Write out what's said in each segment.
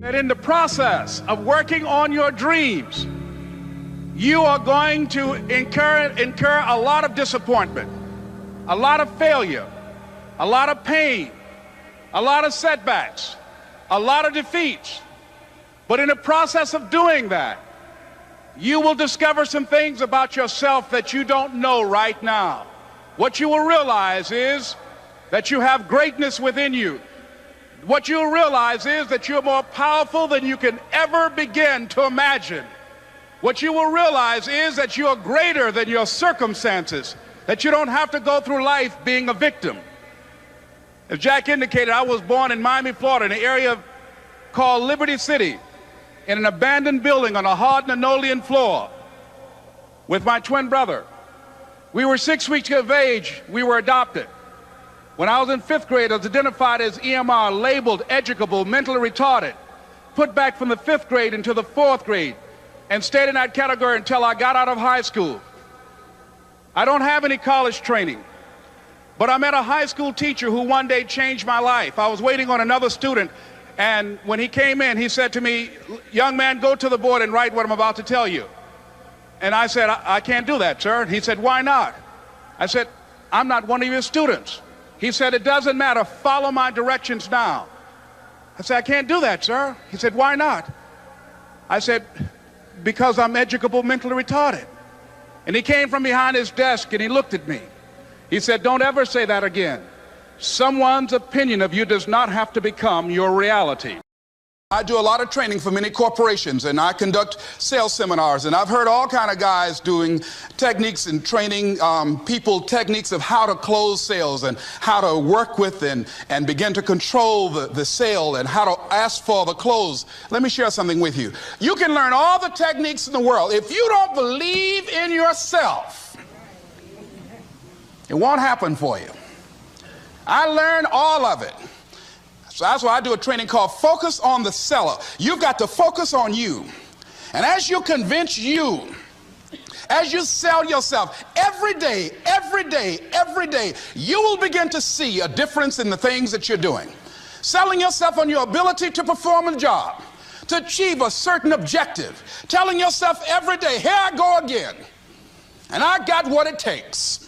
That in the process of working on your dreams, you are going to incur a lot of disappointment, a lot of failure, a lot of pain, a lot of setbacks, a lot of defeats. But in the process of doing that, you will discover some things about yourself that you don't know right now. What you will realize is that you have greatness within you. What you'll realize is that you're more powerful than you can ever begin to imagine. What you will realize is that you're greater than your circumstances, that you don't have to go through life being a victim. As Jack indicated, I was born in Miami, Florida, in an area called Liberty City, in an abandoned building on a hard linoleum floor with my twin brother. We were 6 weeks of age. We were adopted. When I was in 5th grade, I was identified as EMR, labeled educable, mentally retarded, put back from the 5th grade into the 4th grade, and stayed in that category until I got out of high school. I don't have any college training, but I met a high school teacher who one day changed my life. I was waiting on another student, and when he came in, he said to me, "Young man, go to the board and write what I'm about to tell you." And I said, I can't do that, sir. He said, "Why not?" I said, "I'm not one of your students." He said, "It doesn't matter, follow my directions now." I said, "I can't do that, sir." He said, "Why not?" I said, "Because I'm educable, mentally retarded." And he came from behind his desk and he looked at me. He said, "Don't ever say that again. Someone's opinion of you does not have to become your reality." I do a lot of training for many corporations, and I conduct sales seminars, and I've heard all kind of guys doing techniques and training people techniques of how to close sales and how to work with and begin to control the sale and how to ask for the close. Let me share something with you. You can learn all the techniques in the world. If you don't believe in yourself, it won't happen for you. I learned all of it. So that's why I do a training called Focus on the Seller. You've got to focus on you. And as you convince you, as you sell yourself every day, you will begin to see a difference in the things that you're doing. Selling yourself on your ability to perform a job, to achieve a certain objective. Telling yourself every day, "Here I go again, and I got what it takes.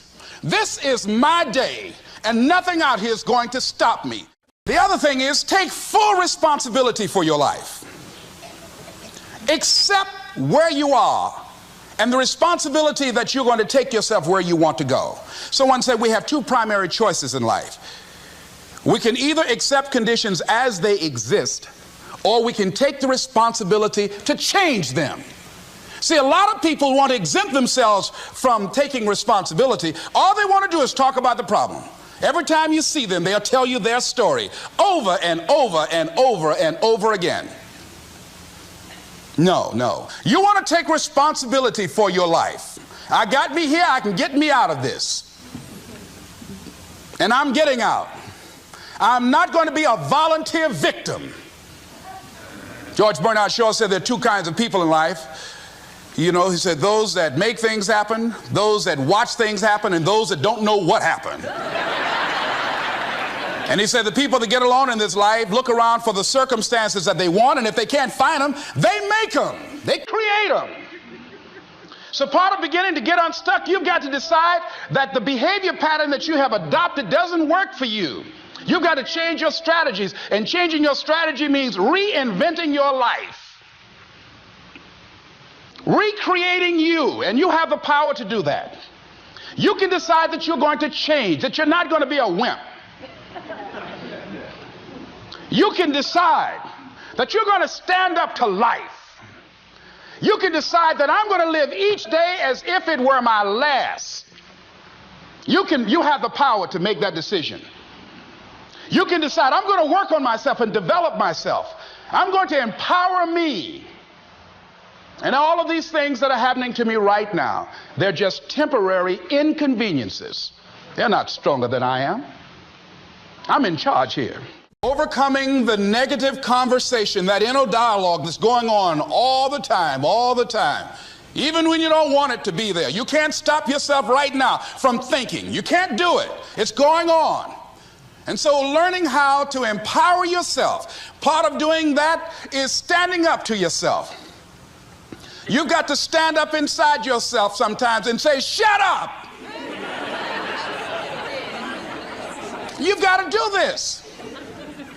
This is my day, and nothing out here is going to stop me." The other thing is, take full responsibility for your life. Accept where you are and the responsibility that you're going to take yourself where you want to go. Someone said we have two primary choices in life. We can either accept conditions as they exist, or we can take the responsibility to change them. See, a lot of people want to exempt themselves from taking responsibility. All they want to do is talk about the problem. Every time you see them, they'll tell you their story over and over and over and over again. No. You want to take responsibility for your life. I got me here, I can get me out of this. And I'm getting out. I'm not going to be a volunteer victim. George Bernard Shaw said there are two kinds of people in life. You know, he said those that make things happen, those that watch things happen, and those that don't know what happened. And he said the people that get along in this life look around for the circumstances that they want, and if they can't find them, they make them. They create them. So part of beginning to get unstuck, you've got to decide that the behavior pattern that you have adopted doesn't work for you. You've got to change your strategies, and changing your strategy means reinventing your life. Recreating you, and you have the power to do that. You can decide that you're going to change, that you're not going to be a wimp. You can decide that you're going to stand up to life. You can decide that I'm going to live each day as if it were my last. You have the power to make that decision. You can decide I'm going to work on myself and develop myself. I'm going to empower me. And all of these things that are happening to me right now, they're just temporary inconveniences. They're not stronger than I am. I'm in charge here. Overcoming the negative conversation, that inner dialogue that's going on all the time, even when you don't want it to be there. You can't stop yourself right now from thinking. You can't do it. It's going on. And so learning how to empower yourself, part of doing that is standing up to yourself. You've got to stand up inside yourself sometimes and say, shut up. You've got to do this.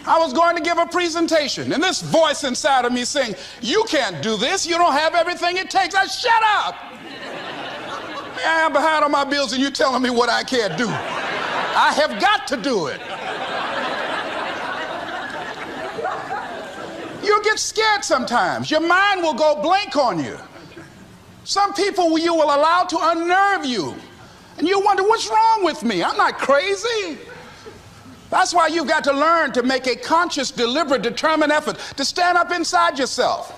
I was going to give a presentation, and this voice inside of me saying, you can't do this. You don't have everything it takes. I shut up. I'm behind on my bills, and you're telling me what I can't do. I have got to do it. You'll get scared sometimes. Your mind will go blank on you. Some people you will allow to unnerve you, and you wonder, what's wrong with me? I'm not crazy. That's why you've got to learn to make a conscious, deliberate, determined effort to stand up inside yourself.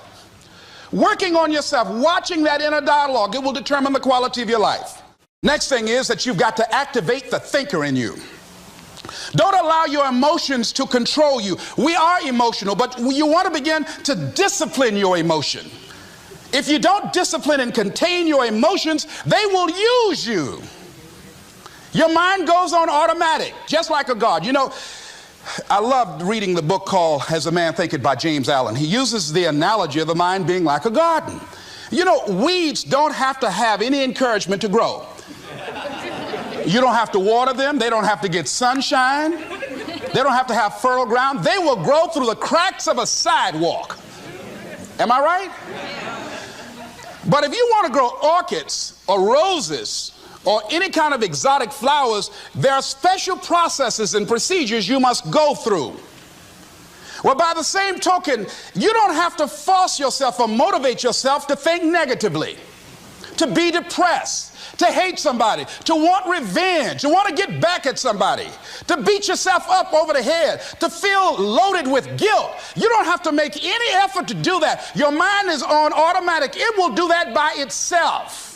Working on yourself, watching that inner dialogue, it will determine the quality of your life. Next thing is that you've got to activate the thinker in you. Don't allow your emotions to control you. We are emotional, but you want to begin to discipline your emotion. If you don't discipline and contain your emotions, they will use you. Your mind goes on automatic, just like a God. You know, I loved reading the book called As a Man Thinketh by James Allen. He uses the analogy of the mind being like a garden. You know, weeds don't have to have any encouragement to grow. You don't have to water them. They don't have to get sunshine. They don't have to have fertile ground. They will grow through the cracks of a sidewalk. Am I right? But if you want to grow orchids or roses or any kind of exotic flowers, there are special processes and procedures you must go through. Well, by the same token, you don't have to force yourself or motivate yourself to think negatively, to be depressed, to hate somebody, to want revenge, to want to get back at somebody, to beat yourself up over the head, to feel loaded with guilt. You don't have to make any effort to do that. Your mind is on automatic. It will do that by itself.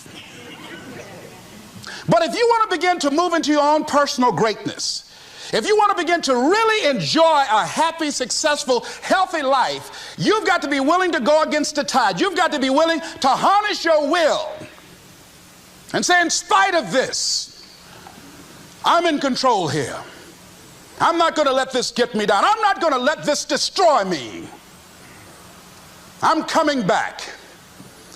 But if you want to begin to move into your own personal greatness, if you want to begin to really enjoy a happy, successful, healthy life, you've got to be willing to go against the tide. You've got to be willing to harness your will and say, in spite of this, I'm in control here. I'm not going to let this get me down. I'm not going to let this destroy me. I'm coming back.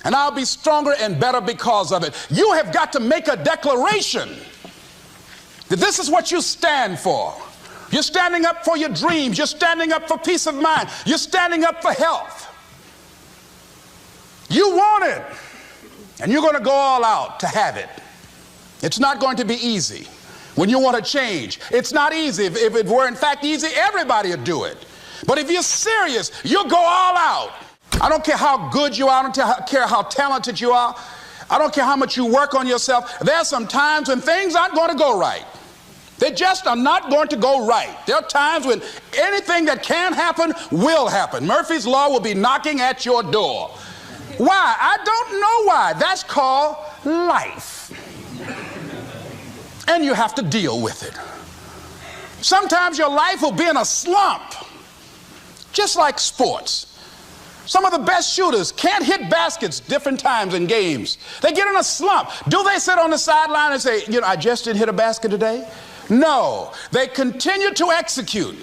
And I'll be stronger and better because of it. You have got to make a declaration that this is what you stand for. You're standing up for your dreams. You're standing up for peace of mind. You're standing up for health. You want it, and you're going to go all out to have it. It's not going to be easy. When you want to change, it's not easy. If it were in fact easy, everybody would do it. But if you're serious, you'll go all out. I don't care how good you are. I don't care how talented you are. I don't care how much you work on yourself. There are some times when things aren't going to go right. They just are not going to go right. There are times when anything that can happen will happen. Murphy's Law will be knocking at your door. Why? I don't know why. That's called life. And you have to deal with it. Sometimes your life will be in a slump, just like sports. Some of the best shooters can't hit baskets different times in games. They get in a slump. Do they sit on the sideline and say, you know, I just didn't hit a basket today? No, they continue to execute.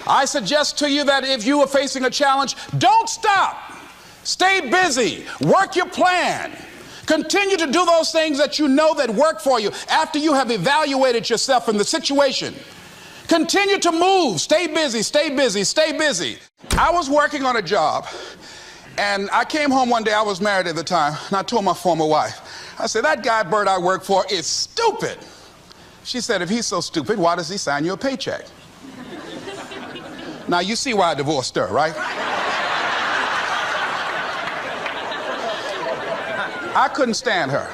I suggest to you that if you are facing a challenge, don't stop. Stay busy. Work your plan. Continue to do those things that you know that work for you after you have evaluated yourself in the situation. Continue to move. Stay busy, stay busy, stay busy. I was working on a job, and I came home one day. I was married at the time, and I told my former wife, I said, that guy Bert I work for is stupid. She said, if he's so stupid, why does he sign you a paycheck? Now, you see why I divorced her, right? I couldn't stand her.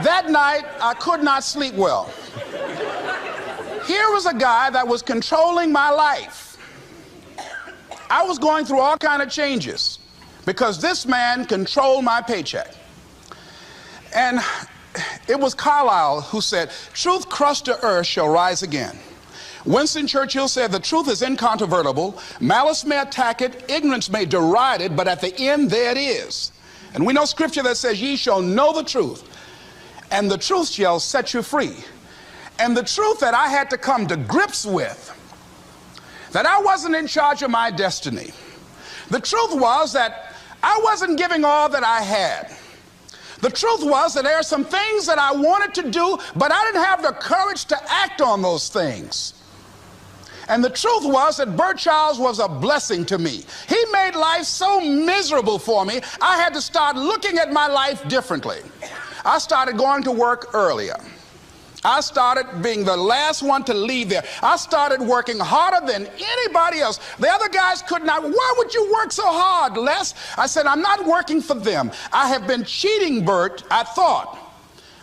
That night, I could not sleep well. Here was a guy that was controlling my life. I was going through all kinds of changes because this man controlled my paycheck. And it was Carlyle who said, truth crushed to earth shall rise again. Winston Churchill said, the truth is incontrovertible. Malice may attack it, ignorance may deride it, but at the end there it is. And we know scripture that says, ye shall know the truth, and the truth shall set you free. And the truth that I had to come to grips with, that I wasn't in charge of my destiny. The truth was that I wasn't giving all that I had. The truth was that there are some things that I wanted to do, but I didn't have the courage to act on those things. And the truth was that Bert Childs was a blessing to me. He made life so miserable for me, I had to start looking at my life differently. I started going to work earlier. I started being the last one to leave there. I started working harder than anybody else. The other guys could not. Why would you work so hard, Les? I said, I'm not working for them. I have been cheating, Bert, I thought.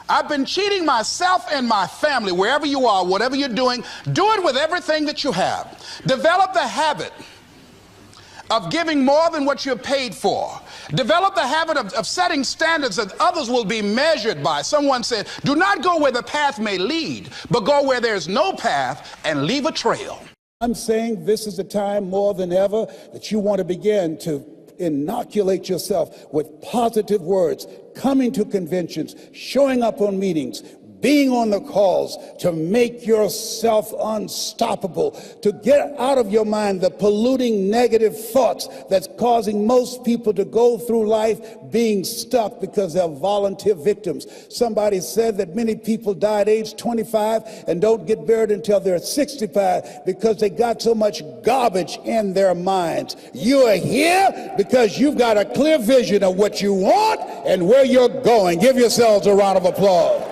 I've been cheating myself and my family. Wherever you are, whatever you're doing, do it with everything that you have. Develop the habit of giving more than what you're paid for. Develop the habit of setting standards that others will be measured by. Someone said, do not go where the path may lead, but go where there's no path and leave a trail. I'm saying this is the time more than ever that you want to begin to inoculate yourself with positive words, coming to conventions, showing up on meetings, being on the calls, to make yourself unstoppable, to get out of your mind the polluting negative thoughts that's causing most people to go through life being stuck because they're volunteer victims. Somebody said that many people die at age 25 and don't get buried until they're 65 because they got so much garbage in their minds. You are here because you've got a clear vision of what you want and where you're going. Give yourselves a round of applause.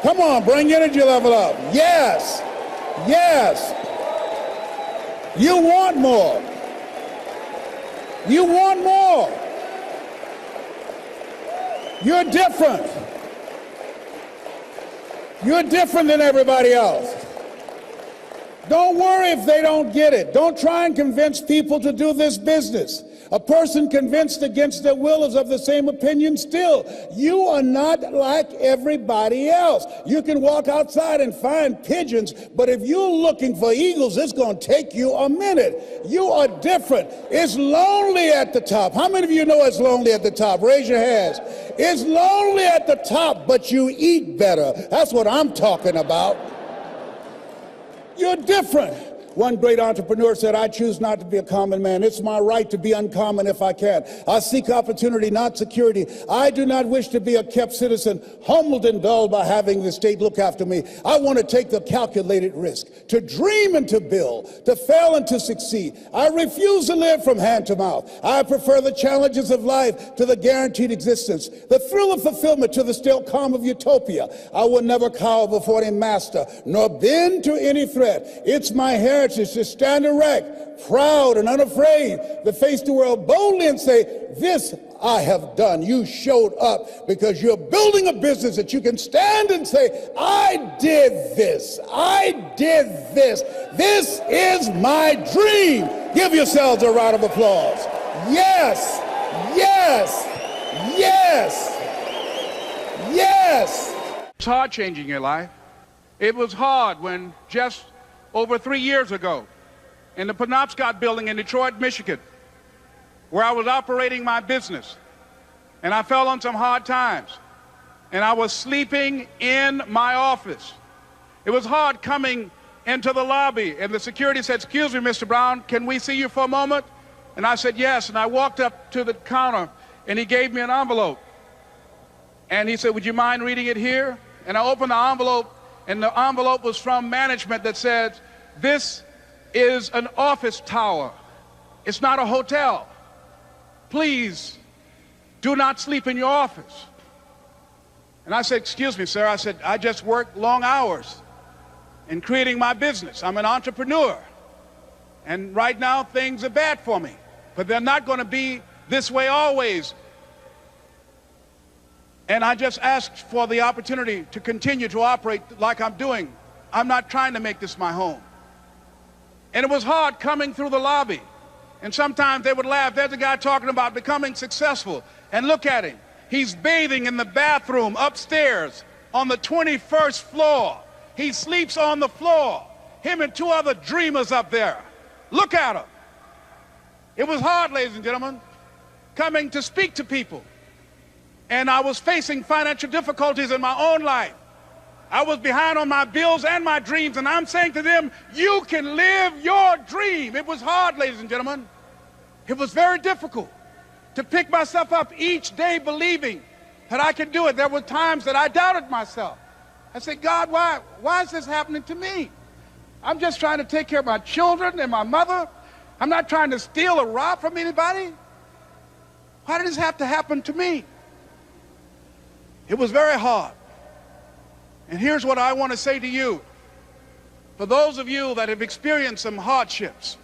Come on, bring your energy level up. Yes, yes. You want more. You want more. You're different. You're different than everybody else. Don't worry if they don't get it. Don't try and convince people to do this business. A person convinced against their will is of the same opinion still. You are not like everybody else. You can walk outside and find pigeons, but if you're looking for eagles, it's going to take you a minute. You are different. It's lonely at the top. How many of you know it's lonely at the top? Raise your hands. It's lonely at the top, but you eat better. That's what I'm talking about. You're different. One great entrepreneur said, I choose not to be a common man. It's my right to be uncommon if I can. I seek opportunity, not security. I do not wish to be a kept citizen, humbled and dulled by having the state look after me. I want to take the calculated risk, to dream and to build, to fail and to succeed. I refuse to live from hand to mouth. I prefer the challenges of life to the guaranteed existence, the thrill of fulfillment to the still calm of utopia. I will never cower before any master, nor bend to any threat. It's my heritage to stand erect, proud and unafraid, to face the world boldly and say, this I have done. You showed up because you're building a business that you can stand and say, I did this. I did this. This is my dream. Give yourselves a round of applause. Yes, yes, yes, yes. It's hard changing your life. It was hard when just over 3 years ago, in the Penobscot building in Detroit, Michigan, where I was operating my business, and I fell on some hard times, and I was sleeping in my office. It was hard coming into the lobby, and the security said, excuse me, Mr. Brown, can we see you for a moment? And I said, yes, and I walked up to the counter, and he gave me an envelope. And he said, would you mind reading it here? And I opened the envelope, and the envelope was from management that said, this is an office tower. It's not a hotel. Please do not sleep in your office. And I said, excuse me, sir. I said, I just work long hours in creating my business. I'm an entrepreneur. And right now things are bad for me, but they're not going to be this way always. And I just asked for the opportunity to continue to operate like I'm doing. I'm not trying to make this my home. And it was hard coming through the lobby. And sometimes they would laugh. There's a guy talking about becoming successful. And look at him. He's bathing in the bathroom upstairs on the 21st floor. He sleeps on the floor. Him and 2 other dreamers up there. Look at him. It was hard, ladies and gentlemen, coming to speak to people. And I was facing financial difficulties in my own life. I was behind on my bills and my dreams, and I'm saying to them, you can live your dream. It was hard, ladies and gentlemen. It was very difficult to pick myself up each day believing that I could do it. There were times that I doubted myself. I said, God, why is this happening to me? I'm just trying to take care of my children and my mother. I'm not trying to steal or rob from anybody. Why did this have to happen to me? It was very hard. And here's what I want to say to you. For those of you that have experienced some hardships,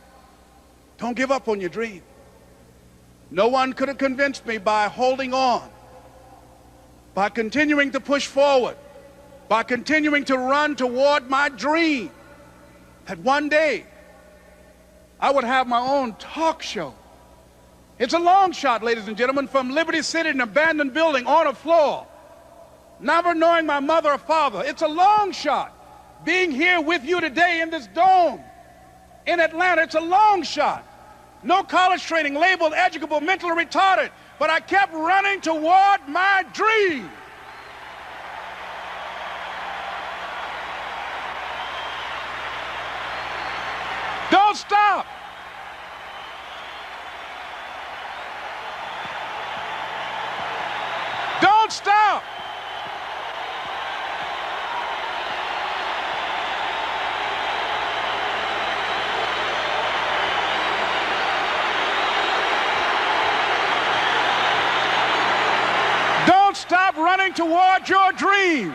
don't give up on your dream. No one could have convinced me by holding on, by continuing to push forward, by continuing to run toward my dream, that one day I would have my own talk show. It's a long shot, ladies and gentlemen, from Liberty City, an abandoned building on a floor, never knowing my mother or father. It's a long shot. Being here with you today in this dome in Atlanta, it's a long shot. No college training, labeled educable, mentally retarded, but I kept running toward my dream. Don't stop. Don't stop. Don't stop running toward your dream.